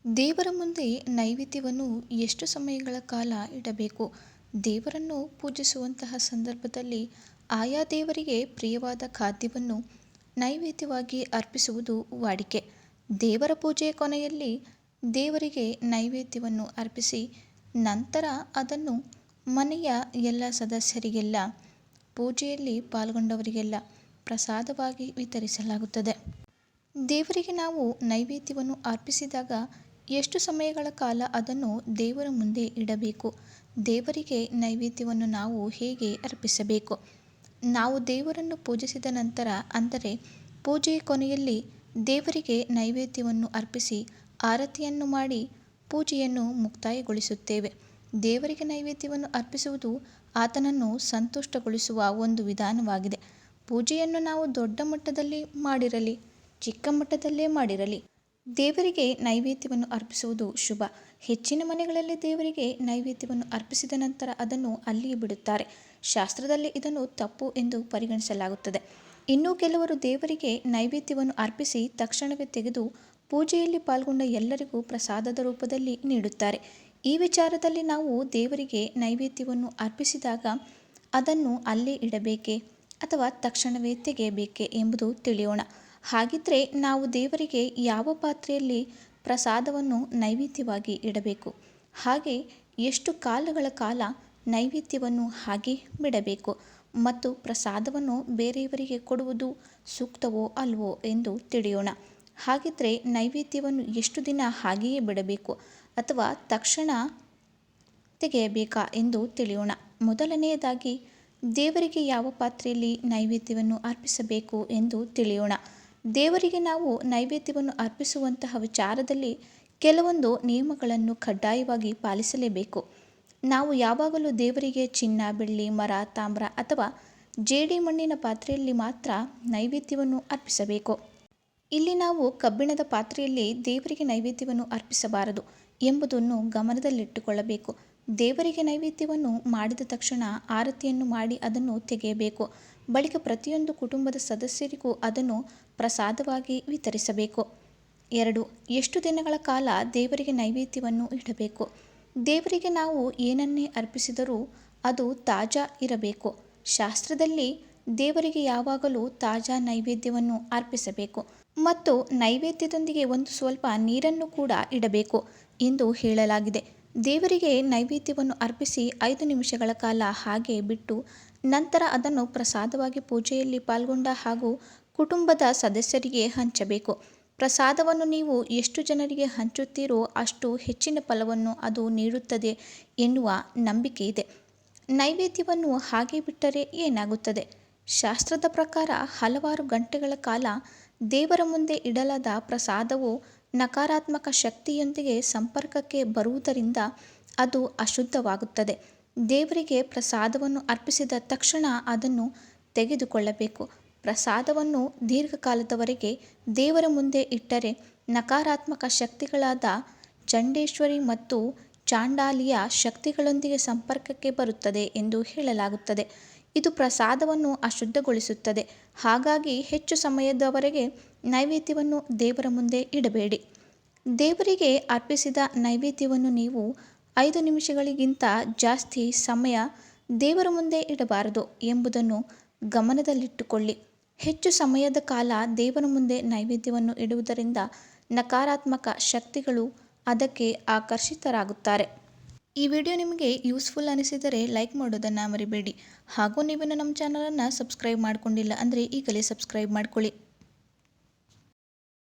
ದೇವರ ಮುಂದೆ ನೈವೇದ್ಯವನ್ನು ಎಷ್ಟು ಸಮಯಗಳ ಕಾಲ ಇಡಬೇಕು? ದೇವರನ್ನು ಪೂಜಿಸುವಂತಹ ಸಂದರ್ಭದಲ್ಲಿ ಆಯಾ ದೇವರಿಗೆ ಪ್ರಿಯವಾದ ಖಾದ್ಯವನ್ನು ನೈವೇದ್ಯವಾಗಿ ಅರ್ಪಿಸುವುದು ವಾಡಿಕೆ. ದೇವರ ಪೂಜೆಯ ಕೊನೆಯಲ್ಲಿ ದೇವರಿಗೆ ನೈವೇದ್ಯವನ್ನು ಅರ್ಪಿಸಿ ನಂತರ ಅದನ್ನು ಮನೆಯ ಎಲ್ಲ ಸದಸ್ಯರಿಗೆಲ್ಲ, ಪೂಜೆಯಲ್ಲಿ ಪಾಲ್ಗೊಂಡವರಿಗೆಲ್ಲ ಪ್ರಸಾದವಾಗಿ ವಿತರಿಸಲಾಗುತ್ತದೆ. ದೇವರಿಗೆ ನಾವು ನೈವೇದ್ಯವನ್ನು ಅರ್ಪಿಸಿದಾಗ ಎಷ್ಟು ಸಮಯಗಳ ಕಾಲ ಅದನ್ನು ದೇವರ ಮುಂದೆ ಇಡಬೇಕು? ದೇವರಿಗೆ ನೈವೇದ್ಯವನ್ನು ನಾವು ಹೇಗೆ ಅರ್ಪಿಸಬೇಕು? ನಾವು ದೇವರನ್ನು ಪೂಜಿಸಿದ ನಂತರ, ಅಂದರೆ ಪೂಜೆಯ ಕೊನೆಯಲ್ಲಿ ದೇವರಿಗೆ ನೈವೇದ್ಯವನ್ನು ಅರ್ಪಿಸಿ ಆರತಿಯನ್ನು ಮಾಡಿ ಪೂಜೆಯನ್ನು ಮುಕ್ತಾಯಗೊಳಿಸುತ್ತೇವೆ. ದೇವರಿಗೆ ನೈವೇದ್ಯವನ್ನು ಅರ್ಪಿಸುವುದು ಆತನನ್ನು ಸಂತುಷ್ಟಗೊಳಿಸುವ ಒಂದು ವಿಧಾನವಾಗಿದೆ. ಪೂಜೆಯನ್ನು ನಾವು ದೊಡ್ಡ ಮಟ್ಟದಲ್ಲಿ ಮಾಡಿರಲಿ, ಚಿಕ್ಕ ಮಟ್ಟದಲ್ಲೇ ಮಾಡಿರಲಿ, ದೇವರಿಗೆ ನೈವೇದ್ಯವನ್ನು ಅರ್ಪಿಸುವುದು ಶುಭ. ಹೆಚ್ಚಿನ ಮನೆಗಳಲ್ಲಿ ದೇವರಿಗೆ ನೈವೇದ್ಯವನ್ನು ಅರ್ಪಿಸಿದ ನಂತರ ಅದನ್ನು ಅಲ್ಲಿಯೇ ಬಿಡುತ್ತಾರೆ. ಶಾಸ್ತ್ರದಲ್ಲಿ ಇದನ್ನು ತಪ್ಪು ಎಂದು ಪರಿಗಣಿಸಲಾಗುತ್ತದೆ. ಇನ್ನು ಕೆಲವರು ದೇವರಿಗೆ ನೈವೇದ್ಯವನ್ನು ಅರ್ಪಿಸಿ ತಕ್ಷಣವೇ ತೆಗೆದು ಪೂಜೆಯಲ್ಲಿ ಪಾಲ್ಗೊಂಡ ಎಲ್ಲರಿಗೂ ಪ್ರಸಾದದ ರೂಪದಲ್ಲಿ ನೀಡುತ್ತಾರೆ. ಈ ವಿಚಾರದಲ್ಲಿ ನಾವು ದೇವರಿಗೆ ನೈವೇದ್ಯವನ್ನು ಅರ್ಪಿಸಿದಾಗ ಅದನ್ನು ಅಲ್ಲೇ ಇಡಬೇಕೇ ಅಥವಾ ತಕ್ಷಣವೇ ತೆಗೆಯಬೇಕೇ ಎಂಬುದು ತಿಳಿಯೋಣ. ಹಾಗಿದ್ರೆ ನಾವು ದೇವರಿಗೆ ಯಾವ ಪಾತ್ರೆಯಲ್ಲಿ ಪ್ರಸಾದವನ್ನು ನೈವೇದ್ಯವಾಗಿ ಇಡಬೇಕು? ಹಾಗೆ ಎಷ್ಟು ಕಾಲಗಳ ಕಾಲ ನೈವೇದ್ಯವನ್ನು ಹಾಗೆ ಬಿಡಬೇಕು? ಮತ್ತು ಪ್ರಸಾದವನ್ನು ಬೇರೆಯವರಿಗೆ ಕೊಡುವುದು ಸೂಕ್ತವೋ ಅಲ್ವೋ ಎಂದು ತಿಳಿಯೋಣ. ಹಾಗಿದ್ರೆ ನೈವೇದ್ಯವನ್ನು ಎಷ್ಟು ದಿನ ಹಾಗೆಯೇ ಬಿಡಬೇಕು ಅಥವಾ ತಕ್ಷಣ ತೆಗೆಯಬೇಕಾ ಎಂದು ತಿಳಿಯೋಣ. ಮೊದಲನೆಯದಾಗಿ ದೇವರಿಗೆ ಯಾವ ಪಾತ್ರೆಯಲ್ಲಿ ನೈವೇದ್ಯವನ್ನು ಅರ್ಪಿಸಬೇಕು ಎಂದು ತಿಳಿಯೋಣ. ದೇವರಿಗೆ ನಾವು ನೈವೇದ್ಯವನ್ನು ಅರ್ಪಿಸುವಂತಹ ವಿಚಾರದಲ್ಲಿ ಕೆಲವೊಂದು ನಿಯಮಗಳನ್ನು ಕಡ್ಡಾಯವಾಗಿ ಪಾಲಿಸಲೇಬೇಕು. ನಾವು ಯಾವಾಗಲೂ ದೇವರಿಗೆ ಚಿನ್ನ, ಬೆಳ್ಳಿ, ಮರ, ತಾಮ್ರ ಅಥವಾ ಜೇಡಿ ಮಣ್ಣಿನ ಪಾತ್ರೆಯಲ್ಲಿ ಮಾತ್ರ ನೈವೇದ್ಯವನ್ನು ಅರ್ಪಿಸಬೇಕು. ಇಲ್ಲಿ ನಾವು ಕಬ್ಬಿಣದ ಪಾತ್ರೆಯಲ್ಲಿ ದೇವರಿಗೆ ನೈವೇದ್ಯವನ್ನು ಅರ್ಪಿಸಬಾರದು ಎಂಬುದನ್ನು ಗಮನದಲ್ಲಿಟ್ಟುಕೊಳ್ಳಬೇಕು. ದೇವರಿಗೆ ನೈವೇದ್ಯವನ್ನು ಮಾಡಿದ ತಕ್ಷಣ ಆರತಿಯನ್ನು ಮಾಡಿ ಅದನ್ನು ತೆಗೆಯಬೇಕು. ಬಳಿಕ ಪ್ರತಿಯೊಂದು ಕುಟುಂಬದ ಸದಸ್ಯರಿಗೂ ಅದನ್ನು ಪ್ರಸಾದವಾಗಿ ವಿತರಿಸಬೇಕು. 2. ಎಷ್ಟು ದಿನಗಳ ಕಾಲ ದೇವರಿಗೆ ನೈವೇದ್ಯವನ್ನು ಇಡಬೇಕು? ದೇವರಿಗೆ ನಾವು ಏನನ್ನೇ ಅರ್ಪಿಸಿದರೂ ಅದು ತಾಜಾ ಇರಬೇಕು. ಶಾಸ್ತ್ರದಲ್ಲಿ ದೇವರಿಗೆ ಯಾವಾಗಲೂ ತಾಜಾ ನೈವೇದ್ಯವನ್ನು ಅರ್ಪಿಸಬೇಕು ಮತ್ತು ನೈವೇದ್ಯದೊಂದಿಗೆ ಒಂದು ಸ್ವಲ್ಪ ನೀರನ್ನು ಕೂಡ ಇಡಬೇಕು ಎಂದು ಹೇಳಲಾಗಿದೆ. ದೇವರಿಗೆ ನೈವೇದ್ಯವನ್ನು ಅರ್ಪಿಸಿ 5 ನಿಮಿಷಗಳ ಕಾಲ ಹಾಗೆ ಬಿಟ್ಟು ನಂತರ ಅದನ್ನು ಪ್ರಸಾದವಾಗಿ ಪೂಜೆಯಲ್ಲಿ ಪಾಲ್ಗೊಂಡ ಹಾಗೂ ಕುಟುಂಬದ ಸದಸ್ಯರಿಗೆ ಹಂಚಬೇಕು. ಪ್ರಸಾದವನ್ನು ನೀವು ಎಷ್ಟು ಜನರಿಗೆ ಹಂಚುತ್ತೀರೋ ಅಷ್ಟು ಹೆಚ್ಚಿನ ಫಲವನ್ನು ಅದು ನೀಡುತ್ತದೆ ಎನ್ನುವ ನಂಬಿಕೆ ಇದೆ. ನೈವೇದ್ಯವನ್ನು ಹಾಗೆ ಬಿಟ್ಟರೆ ಏನಾಗುತ್ತದೆ? ಶಾಸ್ತ್ರದ ಪ್ರಕಾರ ಹಲವಾರು ಗಂಟೆಗಳ ಕಾಲ ದೇವರ ಮುಂದೆ ಇಡಲಾದ ಪ್ರಸಾದವು ನಕಾರಾತ್ಮಕ ಶಕ್ತಿಯೊಂದಿಗೆ ಸಂಪರ್ಕಕ್ಕೆ ಬರುವುದರಿಂದ ಅದು ಅಶುದ್ಧವಾಗುತ್ತದೆ. ದೇವರಿಗೆ ಪ್ರಸಾದವನ್ನು ಅರ್ಪಿಸಿದ ತಕ್ಷಣ ಅದನ್ನು ತೆಗೆದುಕೊಳ್ಳಬೇಕು. ಪ್ರಸಾದವನ್ನು ದೀರ್ಘಕಾಲದವರೆಗೆ ದೇವರ ಮುಂದೆ ಇಟ್ಟರೆ ನಕಾರಾತ್ಮಕ ಶಕ್ತಿಗಳಾದ ಚಂಡೇಶ್ವರಿ ಮತ್ತು ಚಾಂಡಾಲಿಯ ಶಕ್ತಿಗಳೊಂದಿಗೆ ಸಂಪರ್ಕಕ್ಕೆ ಬರುತ್ತದೆ ಎಂದು ಹೇಳಲಾಗುತ್ತದೆ. ಇದು ಪ್ರಸಾದವನ್ನು ಅಶುದ್ಧಗೊಳಿಸುತ್ತದೆ. ಹಾಗಾಗಿ ಹೆಚ್ಚು ಸಮಯದವರೆಗೆ ನೈವೇದ್ಯವನ್ನು ದೇವರ ಮುಂದೆ ಇಡಬೇಡಿ. ದೇವರಿಗೆ ಅರ್ಪಿಸಿದ ನೈವೇದ್ಯವನ್ನು ನೀವು 5 ನಿಮಿಷಗಳಿಗಿಂತ ಜಾಸ್ತಿ ಸಮಯ ದೇವರ ಮುಂದೆ ಇಡಬಾರದು ಎಂಬುದನ್ನು ಗಮನದಲ್ಲಿಟ್ಟುಕೊಳ್ಳಿ. ಹೆಚ್ಚು ಸಮಯದ ಕಾಲ ದೇವರ ಮುಂದೆ ನೈವೇದ್ಯವನ್ನು ಇಡುವುದರಿಂದ ನಕಾರಾತ್ಮಕ ಶಕ್ತಿಗಳು ಅದಕ್ಕೆ ಆಕರ್ಷಿತರಾಗುತ್ತಾರೆ. ಈ ವಿಡಿಯೋ ನಿಮಗೆ ಯೂಸ್ಫುಲ್ ಅನಿಸಿದರೆ ಲೈಕ್ ಮಾಡೋದನ್ನು ಮರಿಬೇಡಿ. ಹಾಗೂ ನೀವು ನಮ್ಮ ಚಾನಲನ್ನು ಸಬ್ಸ್ಕ್ರೈಬ್ ಮಾಡಿಕೊಂಡಿಲ್ಲ ಅಂದರೆ ಈಗಲೇ ಸಬ್ಸ್ಕ್ರೈಬ್ ಮಾಡ್ಕೊಳ್ಳಿ.